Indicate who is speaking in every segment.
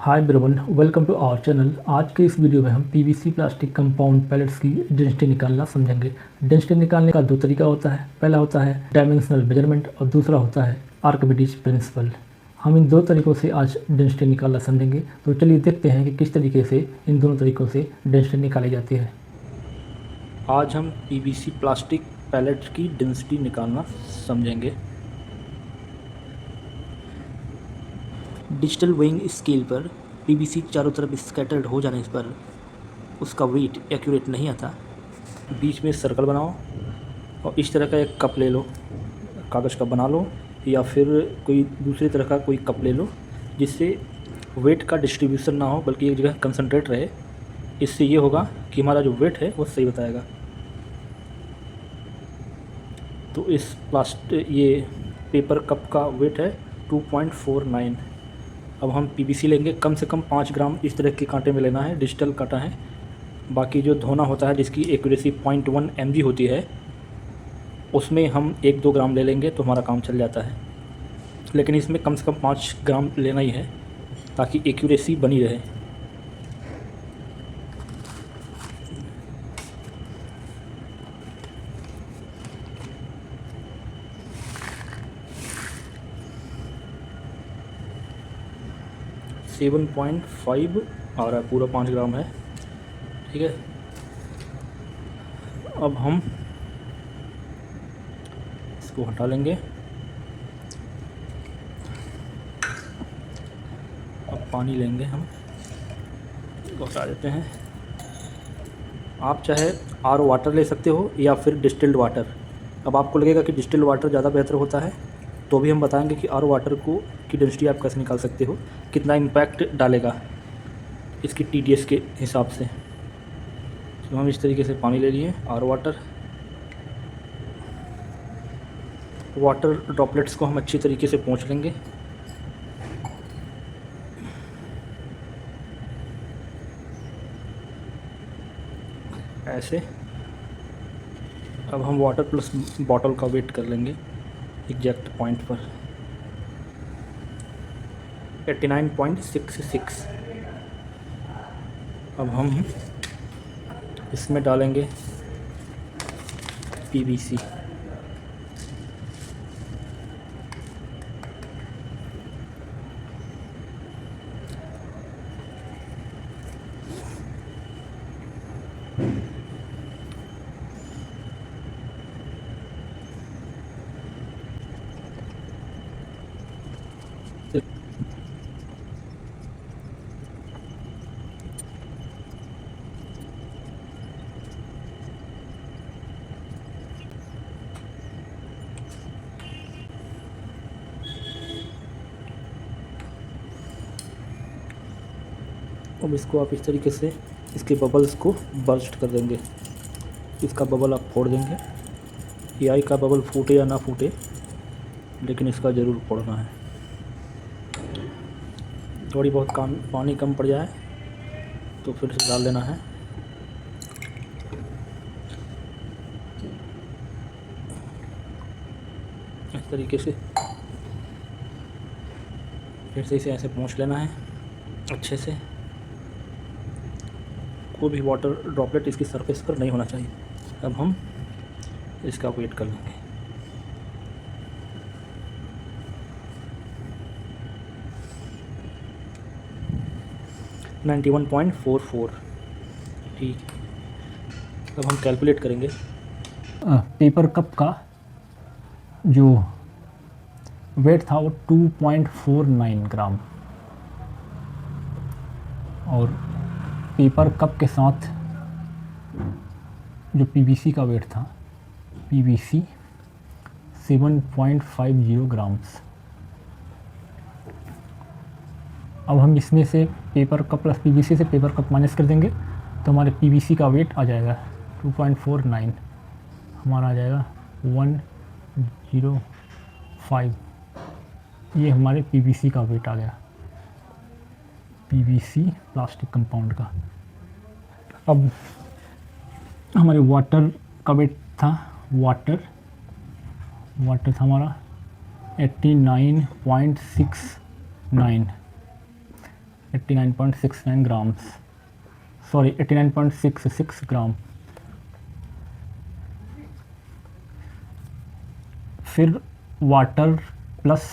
Speaker 1: Hi everyone, welcome to our channel. आज के इस वीडियो में हम पीवीसी प्लास्टिक कंपाउंड पैलेट्स की डेंसिटी निकालना समझेंगे। डेंसिटी निकालने का दो तरीका होता है। पहला होता है डायमेंशनल मेजरमेंट और दूसरा होता है आर्किमिडीज प्रिंसिपल। हम इन दो तरीकों से आज डेंसिटी निकालना समझेंगे। तो चलिए देखते हैं कि किस तरीके से इन दोनों तरीकों से डेंसिटी निकाली जाती है। आज हम पीवीसी प्लास्टिक पैलेट्स की डेंसिटी निकालना समझेंगे। डिजिटल वेइंग स्केल पर पीवीसी चारों तरफ स्कैटर्ड हो जाने पर उसका वेट एक्यूरेट नहीं आता। बीच में सर्कल बनाओ और इस तरह का एक कप ले लो, कागज़ का बना लो या फिर कोई दूसरी तरह का कोई कप ले लो जिससे वेट का डिस्ट्रीब्यूशन ना हो बल्कि एक जगह कंसंट्रेट रहे। इससे ये होगा कि हमारा जो वेट है वो सही बताएगा। तो इस ये पेपर कप का वेट है 2.49। अब हम पीवीसी लेंगे, कम से कम 5 ग्राम इस तरह के कांटे में लेना है। डिजिटल कांटा है। बाकी जो धोना होता है जिसकी एक्यूरेसी 0.1 mg होती है उसमें हम 1-2 ग्राम ले लेंगे तो हमारा काम चल जाता है। लेकिन इसमें कम से कम 5 ग्राम लेना ही है ताकि एक्यूरेसी बनी रहे। सेवन 7.5 आ रहा है, पूरा 5 ग्राम है। ठीक है, अब हम इसको हटा लेंगे। अब पानी लेंगे, हम इसको हटा देते हैं। आप चाहे आरओ वाटर ले सकते हो या फिर डिस्टिल्ड वाटर। अब आपको लगेगा कि डिस्टिल्ड वाटर ज़्यादा बेहतर होता है तो भी हम बताएंगे कि आरओ वाटर को की डेंसिटी आप कैसे निकाल सकते हो, कितना इम्पैक्ट डालेगा इसकी टीडीएस के हिसाब से। तो हम इस तरीके से पानी ले लिए, आरओ वाटर ड्रॉपलेट्स को हम अच्छी तरीके से पोंछ लेंगे। ऐसे अब हम वाटर प्लस बॉटल का वेट कर लेंगे एग्जैक्ट पॉइंट पर 89.66। अब हम इसमें डालेंगे पीवीसी। अब इसको आप इस तरीके से इसके बबल्स को बर्स्ट कर देंगे। इसका बबल आप फोड़ देंगे। एआई का बबल फूटे या ना फूटे लेकिन इसका ज़रूर फोड़ना है। थोड़ी बहुत पानी कम पड़ जाए तो फिर से डाल देना है। इस तरीके से फिर से इसे ऐसे पोंछ लेना है अच्छे से। कोई भी वाटर ड्रॉपलेट इसकी सरफेस पर नहीं होना चाहिए। अब हम इसका वेट कर लेंगे। नाइन्टी 91.44। ठीक, अब हम कैलकुलेट करेंगे। पेपर कप का जो वेट था वो 2.49 ग्राम और पेपर कप के साथ जो पीवीसी का वेट था पीवीसी 7.50 ग्राम्स। अब हम इसमें से पेपर कप प्लस पीवीसी से पेपर कप माइनस कर देंगे तो हमारे पीवीसी का वेट आ जाएगा 2.49, हमारा आ जाएगा 105। ये हमारे पीवीसी का वेट आ गया, पीवीसी प्लास्टिक कंपाउंड का। अब हमारे वाटर का वेट था, वाटर था हमारा 89.69। 89.69 ग्राम्स, सॉरी 89.66 ग्राम। फिर वाटर प्लस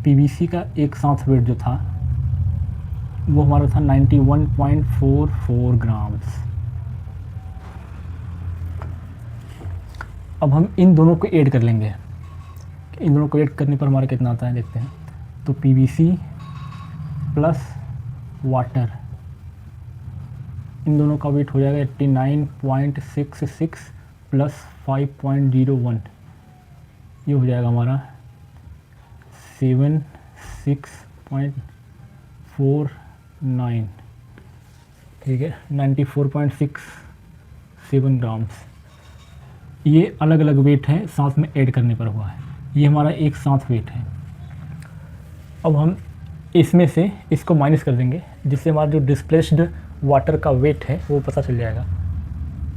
Speaker 1: पीवीसी का एक साथ वेट जो था वो हमारा था 91.44 ग्राम्स। अब हम इन दोनों को ऐड कर लेंगे। इन दोनों को ऐड करने पर हमारा कितना आता है देखते हैं। तो पीवीसी प्लस वाटर, इन दोनों का वेट हो जाएगा 89.66 प्लस 5.01, ये हो जाएगा हमारा 76.49, ठीक है, 94.67 ग्राम्स। ये अलग अलग वेट है, साथ में ऐड करने पर हुआ है। ये हमारा एक साथ वेट है। अब हम इसमें से इसको माइनस कर देंगे, जिससे हमारा जो डिस्प्लेस्ड वाटर का वेट है वो पता चल जाएगा।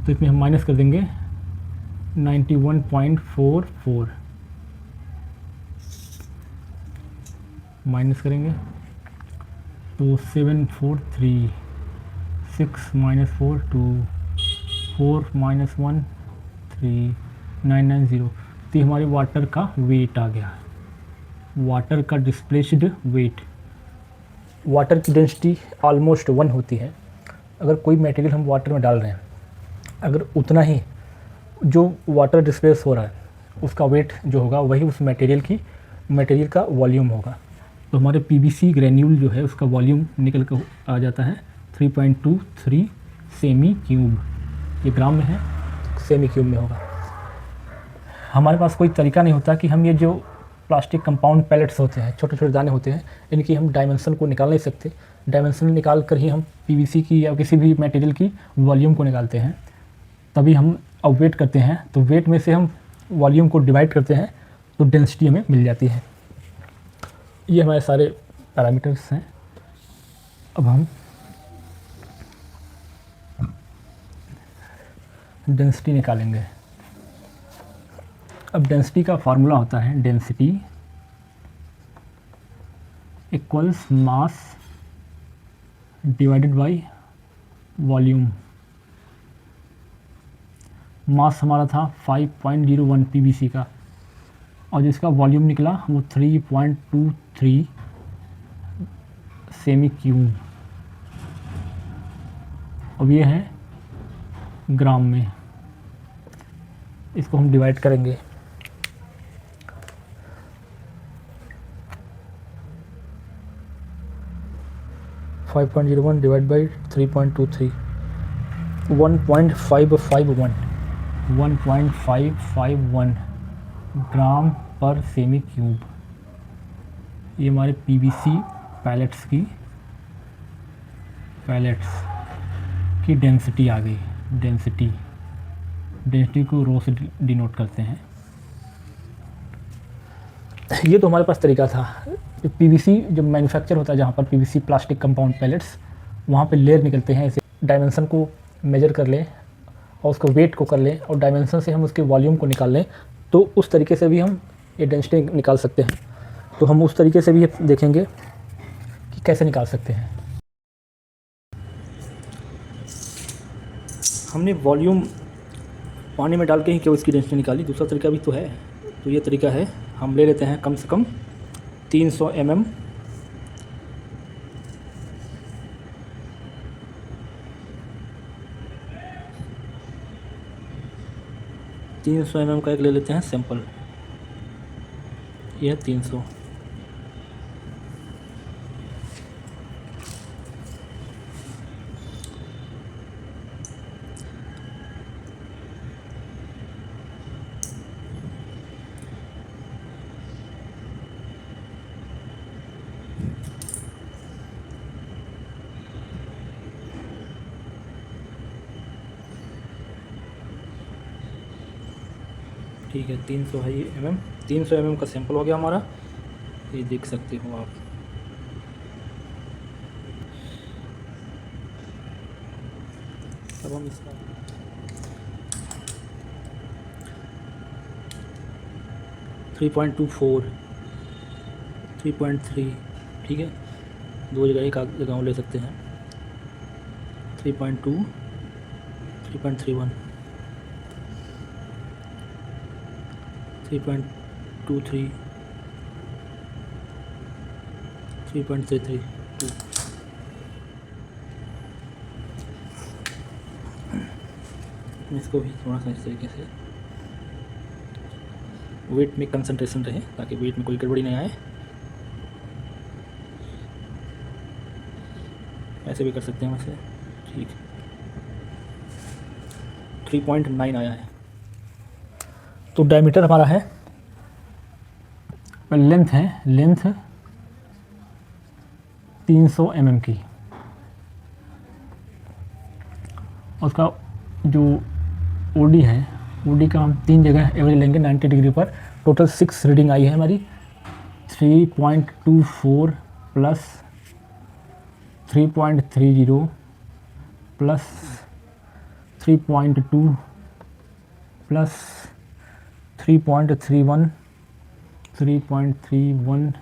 Speaker 1: तो इसमें हम माइनस कर देंगे 91.44, माइनस करेंगे तो 743, 6 माइनस 4 2, 4 माइनस 1 3, 990। तो हमारे वाटर का वेट आ गया, वाटर का डिस्प्लेस्ड वेट। वाटर की डेंसिटी ऑलमोस्ट 1 होती है। अगर कोई मटेरियल हम वाटर में डाल रहे हैं, अगर उतना ही जो वाटर डिस्प्लेस हो रहा है उसका वेट जो होगा वही उस मटेरियल का वॉल्यूम होगा। तो हमारे पीवीसी ग्रेन्यूल जो है उसका वॉल्यूम निकल कर आ जाता है 3.23 सेमी क्यूब। ये ग्राम में है, सेमी क्यूब में होगा। हमारे पास कोई तरीका नहीं होता कि हम ये जो प्लास्टिक कंपाउंड पैलेट्स होते हैं, छोटे छोटे दाने होते हैं, इनकी हम डायमेंशन को निकाल नहीं सकते। डायमेंशन निकाल कर ही हम पीवीसी की या किसी भी मटेरियल की वॉल्यूम को निकालते हैं। तभी हम अब वेट करते हैं, तो वेट में से हम वॉल्यूम को डिवाइड करते हैं तो डेंसिटी हमें मिल जाती है। ये हमारे सारे पैरामीटर्स हैं। अब हम डेंसिटी निकालेंगे। अब डेंसिटी का फार्मूला होता है density equals mass divided by volume. Mass हमारा था 5.01 पीवीसी का, और जिसका वॉल्यूम निकला वो 3.23 सेमी क्यूब। अब ये है ग्राम में, इसको हम डिवाइड करेंगे। फाइव 5.01 डिवाइड बाई 3.23, 1.551 ग्राम पर सेमी क्यूब। ये हमारे पीवीसी पैलेट्स की डेंसिटी आ गई। डेंसिटी को रो से डिनोट करते हैं। ये तो हमारे पास तरीका था। पीवीसी जब मैन्युफैक्चर होता है, जहाँ पर पीवीसी प्लास्टिक कंपाउंड पैलेट्स, वहाँ पे लेयर निकलते हैं। ऐसे डायमेंशन को मेजर कर लें और उसको वेट को कर लें और डायमेंशन से हम उसके वॉल्यूम को निकाल लें, तो उस तरीके से भी हम ये डेंसिटी निकाल सकते हैं। तो हम उस तरीके से भी देखेंगे कि कैसे निकाल सकते हैं। हमने वॉल्यूम पानी में डाल के ही क्यों इसकी डेंसिटी निकाली, दूसरा तरीका भी तो है। तो ये तरीका है, हम ले लेते हैं कम से कम 300 mm का एक ले लेते हैं सैंपल। यह 300। ठीक है, 300 है ये mm। 300 mm का सैंपल हो गया हमारा, ये देख सकते हो आप। अब हम इसका 3.24, 3.3, ठीक है, दो जगह एक जगह ले सकते हैं। 3.2, 3.31, 3.23, 3.33, 2। इसको भी थोड़ा सा इस तरीके से वेट में कंसंट्रेशन रहे ताकि वेट में कोई गड़बड़ी नहीं आए। ऐसे भी कर सकते हैं वैसे, ठीक। 3.9 आया है। तो डायमीटर हमारा है, लेंथ है, लेंथ 300 mm की। उसका जो ओडी है, ओडी का हम 3 जगह एवरेज लेंगे 90 डिग्री पर। टोटल 6 रीडिंग आई है हमारी। 3.24 plus 3.30 plus 3.2 plus 3.31, 3.31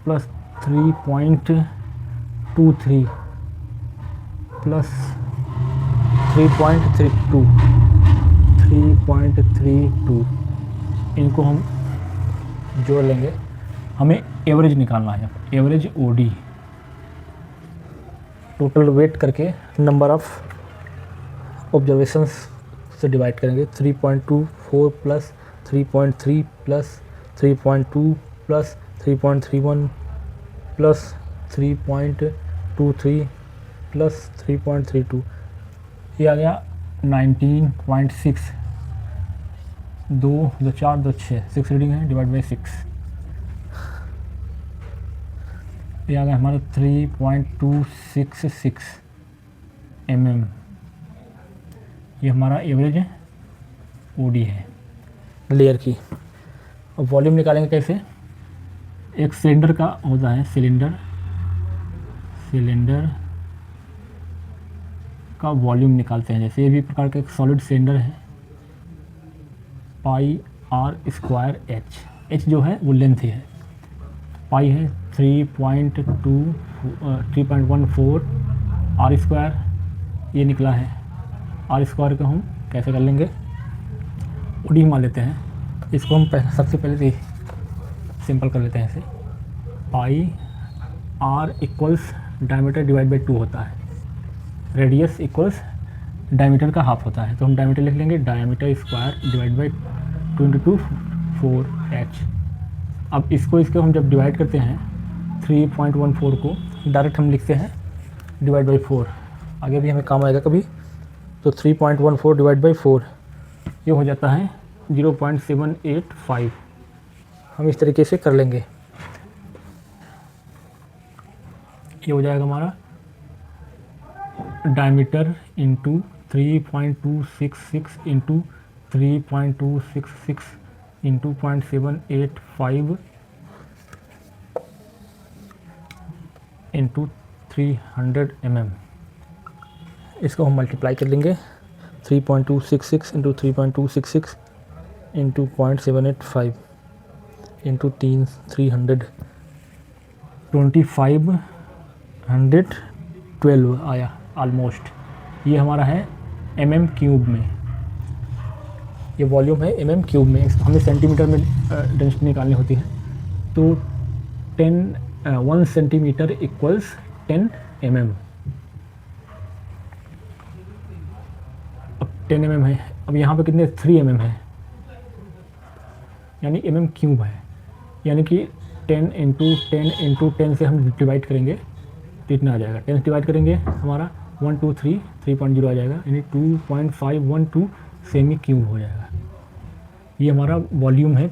Speaker 1: plus 3.23 plus 3.32, 3.32 इनको हम जोड़ लेंगे। हमें एवरेज निकालना है, एवरेज ओडी टोटल वेट करके नंबर ऑफ ऑब्जर्वेशंस से डिवाइड करेंगे। 3.24 plus 3.3 plus 3.2 plus 3.31 plus 3.23 plus 3.32, ये आ गया 19.6। 2 2 4 2 6, 6 रीडिंग है, डिवाइड बाई 6, ये आ गया हमारा 3.266 mm। ये हमारा एवरेज ओडी है लेयर की। अब वॉल्यूम निकालेंगे कैसे? एक सिलेंडर का होता है, सिलेंडर का वॉल्यूम निकालते हैं। जैसे ये भी प्रकार का एक सॉलिड सिलेंडर है, पाई आर स्क्वायर एच, एच जो है वो लेंथ है, पाई है 3.14 आर स्क्वायर, ये निकला है। आर स्क्वायर को हम कैसे कर लेंगे, ओडी मान लेते हैं। इसको हम सबसे पहले सिंपल कर लेते हैं ऐसे, pi r equals diameter divide by 2 होता है, रेडियस इक्वल्स डायमीटर का हाफ होता है। तो हम डायमीटर लिख लेंगे, diameter square divide by 2×4h। अब इसको हम जब डिवाइड करते हैं 3.14 को डायरेक्ट हम लिखते हैं डिवाइड बाई 4, आगे भी हमें काम आएगा कभी। तो 3.14 डिवाइड बाई 4 ये हो जाता है 0.785। हम इस तरीके से कर लेंगे, ये हो जाएगा हमारा diameter into 3.266 into 3.266 into 0.785 into 300 mm। इसको हम मल्टीप्लाई कर लेंगे, 3.266 इंटू 3.266 इंटू 0.785 इंटू 300, 2512 आया ऑलमोस्ट। ये हमारा है mm क्यूब में, ये वॉल्यूम है mm क्यूब में। हमें सेंटीमीटर में डेंसिटी निकालनी होती है। तो 1 सेंटीमीटर इक्वल्स 10 mm। अब 10 mm है, अब यहाँ पे कितने 3 mm है, यानी mm क्यूब है, यानी कि 10 इंटू 10 इंटू 10 से हम डिवाइड करेंगे तो इतना आ जाएगा। 10 डिवाइड करेंगे हमारा 3.0 आ जाएगा, यानी 2.512 सेमी क्यूब हो जाएगा। ये हमारा वॉल्यूम है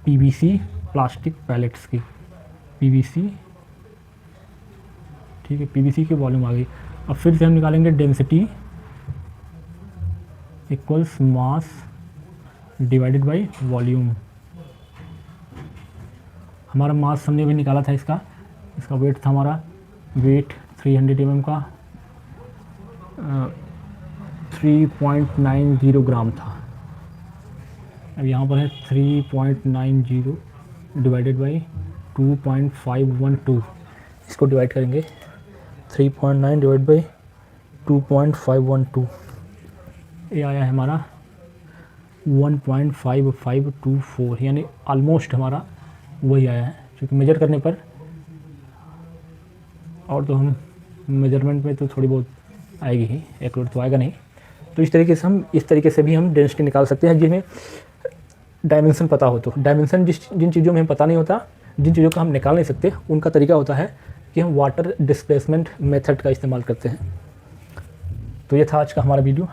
Speaker 1: पीवीसी प्लास्टिक पैलेट्स की, पीवीसी, ठीक है, पीवीसी की वॉल्यूम आ गई। अब फिर से हम निकालेंगे density equals mass divided by volume. हमारा मास हमने भी निकाला था, इसका वेट था, हमारा वेट 300 mm का 3.90 ग्राम था। अब यहाँ पर है 3.90 डिवाइडेड बाई 2.512, इसको डिवाइड करेंगे 3.9 डिवाइड बाई 2.512, ये आया है हमारा 1.5524, यानी ऑलमोस्ट हमारा वही आया है। क्योंकि मेजर करने पर, और तो हम मेजरमेंट में तो थोड़ी बहुत आएगी ही, एक्यूरेट तो आएगा नहीं। तो इस तरीके से भी हम डेंसिटी निकाल सकते हैं, जिन्हें डायमेंशन पता हो। तो डायमेंशन जिन चीज़ों में हम पता नहीं होता, जिन चीज़ों का हम निकाल नहीं सकते, उनका तरीका होता है कि हम वाटर डिस्प्लेसमेंट मेथड का इस्तेमाल करते हैं। तो ये था आज का हमारा वीडियो।